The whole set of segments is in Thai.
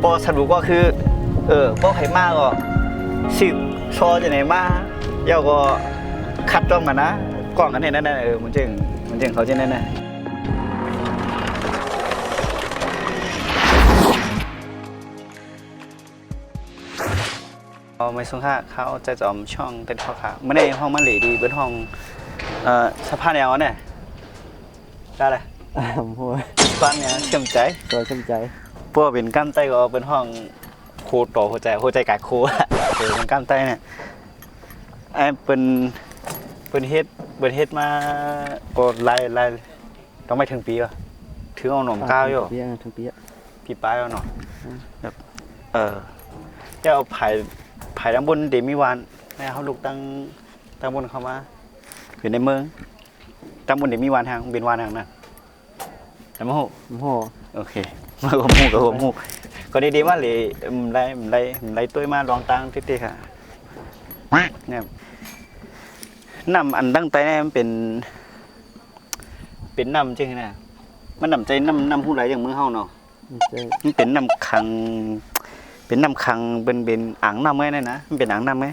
พอสรุปก็คือพวกไข่มาก็สิบโชว์จะไหนมาเย้าก็คัดจ้องกันนะกล้องกันให้นั่นมันจึงเขาจะนั่นนะไม่สงค่าเขาจะจอมช่องเต้นพ่อขาไม่ได้ห้องมันเหลีดีเป็นห้องสภาพแนวเนี่ยได้เลยหัวฟังเนี่ยเชื่อมใจตัวเชื่อมใจพวกเป็นกั้มไตก็เป็นห้องโคโตหัวใจกายโคเป็นกั้มไตเนี่ยไอ้เป็นเฮ็ดมาก็ไล่ต้องไม่ถึงปีป่ะถึงเอาหน่อมก้าวอยู่ถึงปีพี่ป้ายเอาหน่อยแบบจะเอาไผ่ด้านบนเดมิวานให้เขาลูกตั้งบนเข้ามาอยู่ในเมืองตั้งบนเดมิวานทางเป็นวานทางนั้นแต่มโหโอเคมากับหมูก็ดีว่าเลยไล่ตัวมาลองตั้งทิศๆค่ะเนี่ยน้ำอันตั้งใจเนี่ยมันเป็นน้ำจริงนะมันน้ำใจน้ำผู้ไรอย่างมือเฮาเนาะมันเป็นน้ำขังเป็นอ่างน้ำไหมนี่นะมันเป็นอ่างน้ำไหม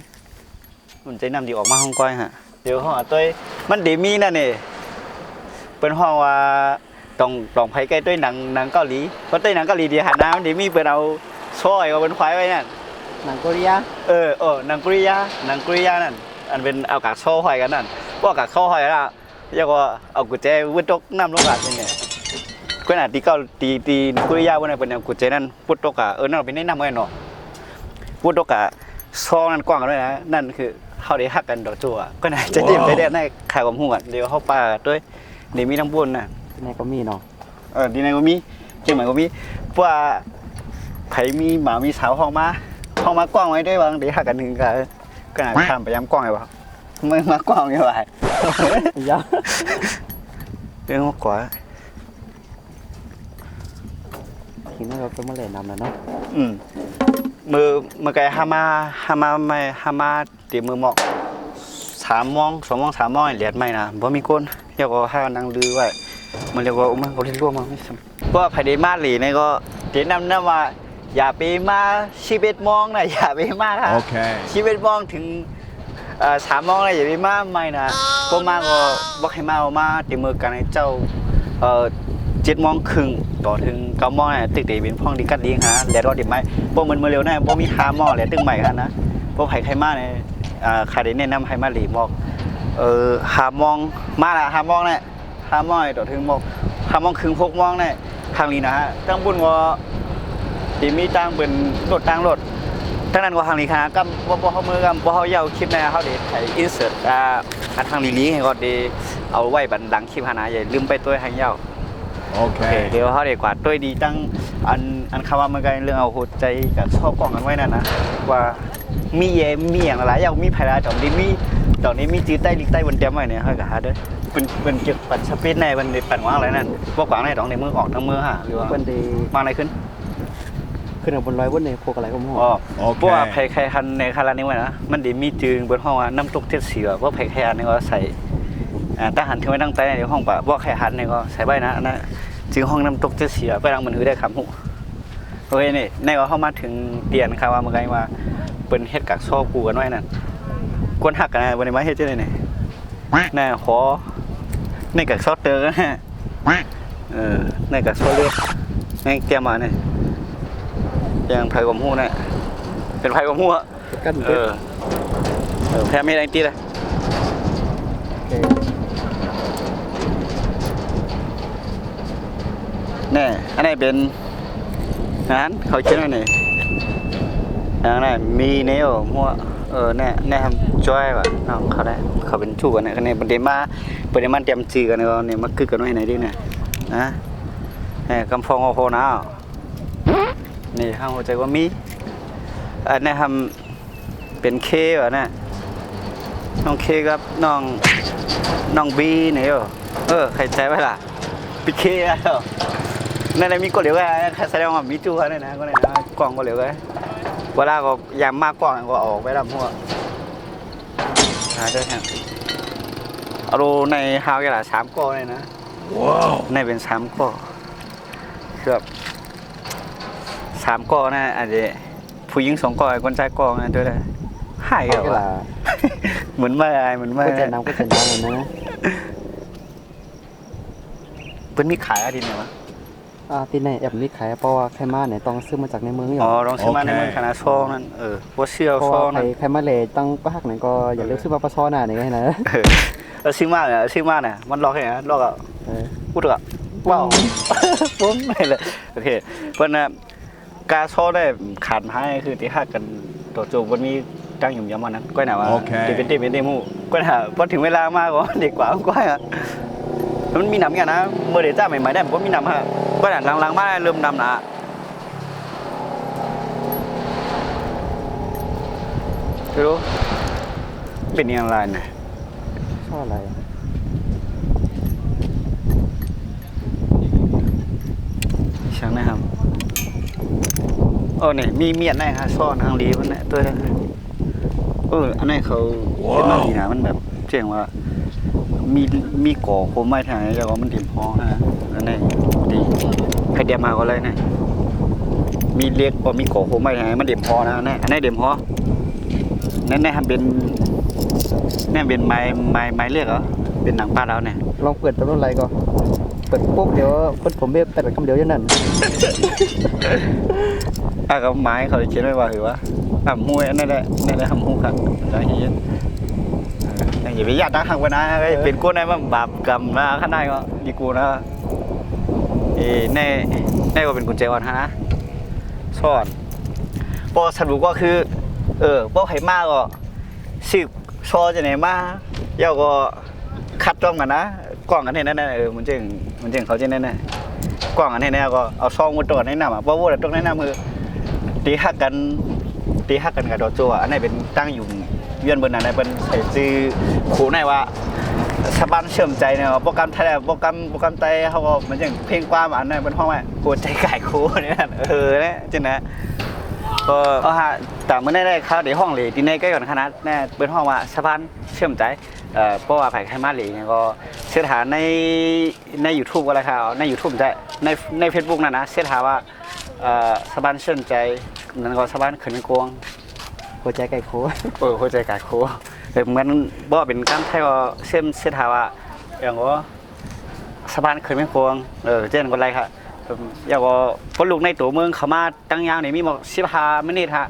มันใจน้ำที่ออกมาห้องก้อยฮะเดี๋ยวห้องตัวมันเดมีนั่นนี่เป็นห้องว่าต้องไผ่ใกล้ตัวหนังเกาหลีเพราะตัวหนังเกาหลีดีหันน้ำเดมีเป็นเอาซอยเอาเป็นควายไว้นั่นหนังโคเรียหนังกุริยานั่นอันเป็นเอากากโซ่หอยกันนั่นพวกกากโซ่หอยละเรียกว่าเอากุญแจวุ้นตกน้ำลงกันนี่ขนาดที่เกาตีกุริยาวันนั้นเป็นกุญแจนั่นวุ้นตกนั่นเป็นในน้ำไว้เนาะวุ้นตกซองนั่นกว้างด้วยนะนั่นคือเขาได้หักกันดอกจั่วก็น่าจะดิ้นไปได้ในขายความหัวเดี๋ยวเข้าป่าด้วยนี่มีทั้งบุญน่ะที่ไหนก็มีเนาะที่ไหนก็มีเชียงใหม่ก็มีเพราะว่าไผ่มีหมามีสาวห้องมากว้างไว้ด้วยบางเดี๋ยวหักกันหนึ่งกันก็น่าข้ามไปย้ำกว้างไงวะไม่มากว้างยังไงยะเรื่องมากกว่าทีนี้เราต้องมาเล่นน้ำแล้วเนาะมือไก่ฮามาตีมือหมอก3 โมงเหรียญไม่นะเพราะมีก้นเรียกว่าให้นั่งลือไว้มันเรียกว่ามันเขาเรียกว่ามันไม่สมเพราะไผ่ดีมาหลีนี่ก็เดี๋ยวนำว่าอย่าไปมา11 โมงนะอย่าไปมาค่ะ11 โมงถึง3 โมงนะอย่าไปมาไม่นะก็มาก็บอกให้มาตีมือกันให้เจ้า7 โมงครึ่งต่อถึง9 โมงเนี่ยตึกเดบินพ่องดีกัดดีฮะแดดร้อนดิบไหมพวกมันเมื่อเร็วแน่พวกมี5 โมงเลยตึกใหม่กันนะพวกไผ่ไข่มาเนี่ยใครได้แนะนำไข่มาหลีบอก5 โมงมาละ5 โมงเนี่ย5 โมงต่อถึงบอก5 โมงครึ่ง6 โมงเนี่ยทางนี้นะฮะตั้งบุญว่าดีมีตั้งเป็นรถทั้งนั้นก็ทางนี้ค่ะก็พอเขามือกันพอเขาเย้าคลิปนะเขาเดี๋ยวถ่ายอินเสิร์ตทางลีให้ก็ดีเอาไว้บันดังคลิปหาอย่าลืมไปตัวทางเย้าโอเคเดี๋ยวเขาเดี๋ยวกว่าตัวดีตั้งอันคำว่าเมื่อกี้เรื่องเอาหัวใจกับชอบกล่องกันไว้นั่นนะว่ามีอย่างหลายอย่างมีไผ่ละตอนนี้มีจื้อใต้ลิกใต้บนเตียมไว้เนี่ยเขาก็หาเด้อเป็นเกี่ยวกับสปีดในมันปั่นว่างอะไรนั่นพวกกวางในตองในมือออกทั้งมือฮะหรือว่าเป็นดีวางอะไรขึ้นบนร้อยบนในพวกอะไรก็มั่วเพราะว่าไผ่ไข่คันในคารานี้ไว้นะมันดีมีจืงบนห้องว่าน้ำตกเทศเสือเพราะไผ่ไข่อันนี้ก็ใส่ทหารที่ไว้ตั้งใจในห้องปะพวกไข่หันนี่ก็ใส่ใบนะนะจึงห้องน้ำตกเทศเสือไปรังมันหือได้คำหูโอเคนี่ในก็เข้ามาถึงเตียนครับว่าเมื่อกี้ว่าเป็นเฮ็ดกักซ่อกูกันไว้นั่นกวนหักกันนะวันนี้มาเฮ็ดจะได้เนี่ยน่าขอในกักซ่อเตอร์นะในกักซ่อเลือดในแกมาเนี่ยยังไผ่กลมหูเนี่ยเป็นไผ่กลมหูอะแพ้ไม่ได้ตีเลยนี่อันนี้เป็นงานเขาคิดว่านี่อย่างนั้นมีเนวมัวเนี่ยทำจ้อยว่ะเขาได้เขาเป็นชู้กันเนี่ยกันเนี่ยประเดี๋ยวมันเตรียมจีกันเนี่ยมาคึกกันไว้ไหนดิเนี่ยนะเนี่ยกำฟองโอโหนะนี่ข้างหัวใจว่ามีอันนี้ทำเป็นเคว่ะเนี่ยน้องเคกับน้องบีเนี่ยใครใจไว้ล่ะปีเคอ่ะนั่นมีก็เหลียวกันแสดงว่ามีจู้กันนะก็เลยนะกล่องก็เหลียวกันเวลาก็ยามมากกล่องก็ออกไปลำหัวหาได้แค่เอาดูในฮาวกันละ3 ก้อนเลยนะว้าวในเป็น3 ก้อนเกือบ 3กอนะอาจจะผู้หญิง2กอคนชายกอนะด้วยเลยหาย ก็ แล้ว ล่ะ เหมือนไม่อายเหมือนไม่ ก็จะน้ำก็จะน้ำนะ เพิ่นมีขายอาทิตย์ไหนวะ ที่ในแอปมีขายเพราะว่าใครมาเนี่ยต้องซื้อมาจากในเมืองอยู่ อ๋อลองซื้อมาในเมืองคณะซองนั่นบ่เชื่อ เพราะ ซ ว่า องนั่น ใครมาเลยตั้งปากนั่นก็อย่าลืมซื้อมาปลาซ้อน่ะนี่ไงนะ แล้วซื้อมาเนี่ยซื้อมาเนี่ยมันลอกให้นะลอกอ่ะ เออ พูดอ่ะว้าวปุ้มไม่เลยโอเคเพิ่นน่ะกาซอได้ขาดให้คือที่ฮักกันตัวโจบ่มีตั้งอยู่ยามวันนั้นก้อยน่ะว่า โอเค ที่เป็นที่เป็นเดโมก้อยน่ะพอถึงเวลามาก็เด็กกว่าก้อยอ่ะมันมีหนำกันนะเมื่อเดจ้าใหม่ๆได้บ่มีหนำฮะก้อยน่ะหลังๆมาเริ่มนำนะรู้เป็นอย่างไรน่ะ ชอบอะไร ช่างนะครับนี่มีอันไหนฮะซ่อนทางลีมันเนี่ยตัวนั้นอันไหนเขาเป็นมาดีนะมันแบบเจ๋งว่ามีก่อโคมไม้ทางไหนแล้วก็มันถิ่มพอฮะอันไหนดีใครเดียมาก็เลยนะมีเรียกว่ามีก่อโคมไม้ทางไหนมันเดี่ยมพอนะอันไหนเดี่ยมพอนั่นทำเป็นนี่เป็นไม้เรียกเหรอเป็นหนังปลาแล้วเนี่ย ลองเปิดตัวรุ่นอะไรก็เปิดปุ๊บเดี๋ยวเปิดผมเบบแต่คำเดียวอย่างนั้น กับไม้เขาจะเขียนไว้ว่าคือว่าหมูนั่นแหละทำหูครับแล้วเฮียอย่าไปญาติดักหักไว้นะเป็นกู้ในมันบาปกรรมนะข้างในก็ดีกูนะแน่ก็เป็นกุญแจอ่อนฮะสอนพอสรุปก็คือพวกไห่มาก็สืบซอจะไหนมาเย้าก็คัดจ้องกันนะกล้องกันให้นั่นมันจึงเขาจะนั่นกล้องกันให้แน่ก็เอาซองมาตรวจให้นำเพราะว่าตรงนั้นมือตีหักกันกับดอจัวอันนี้เป็นตั้งอยู่เวียนบนนั้นเป็นใส่ซื้อขู่ในว่าชาวบ้านเชื่อมใจเนี่ยโปรแกรมไทยโปรแกรมไทยเขาก็มันยังเพลงความอันนั้นเป็นห้องว่าหัวใจไก่คู่เนี่ยเนี่ยจริงนะก็แต่เมื่อได้เข้าในห้องเลยที่ในใกล้กันขนาดเนี่ยเป็นห้องว่าชาวบ้านเชื่อมใจเพราะว่าไผ่ไข่มาเลยเนี่ยก็เสิร์ชหาใน YouTube ก็เลยครับใน YouTube ได้ใน Facebook นั่นนะเสิร์ชหาว่าชาวบ้านเชื่อมใจนั่นก็ชาวบ้านขึ้นกวง หัวใจไก่โค หัวใจกายโคเหมือนบ่เป็นการไทยว่าเส้นทางว่าอย่างว่าสะพานเคยไม่ควงเช่นคนไรค่ะอย่างว่าคนลูกในตัวเมืองเขามาตั้งยาวนี่มีบอก15 มินิฮะ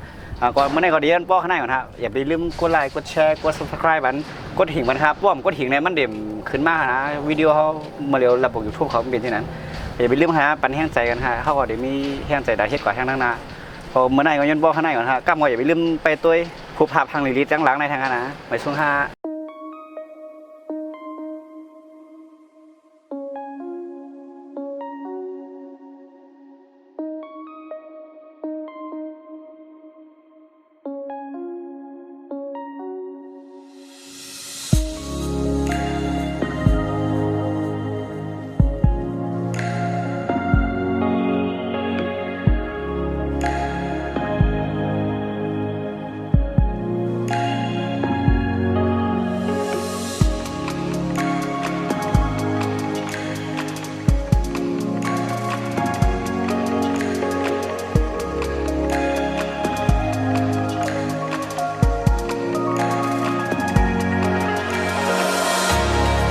ก่อนเมื่อไหร่ก็เดียนป้อข้างในก่อนฮะอย่าไปลืมกดไลค์กดแชร์กด Subscribe มันกดหิ่งมันครับป้อมกดหิ่งเนี่ยมันเด่มขึ้นมากนะวิดีโอเขามาเร็วระบบ YouTube เขาเป็นที่นั้นอย่าไปลืมฮะปันแห้งใจกันฮะเขาก็เดี๋ยวมีแห้งใจได้เฮ็ดกว่าแห้งนั่งนาพอเมื่อไหร่ก็ย้อนป้อข้างในก่อนฮะกล้ามก็อย่าไปลืมไปตัวผู้ภาพทางลิลิตจังหลังในทางนะไปช่วง5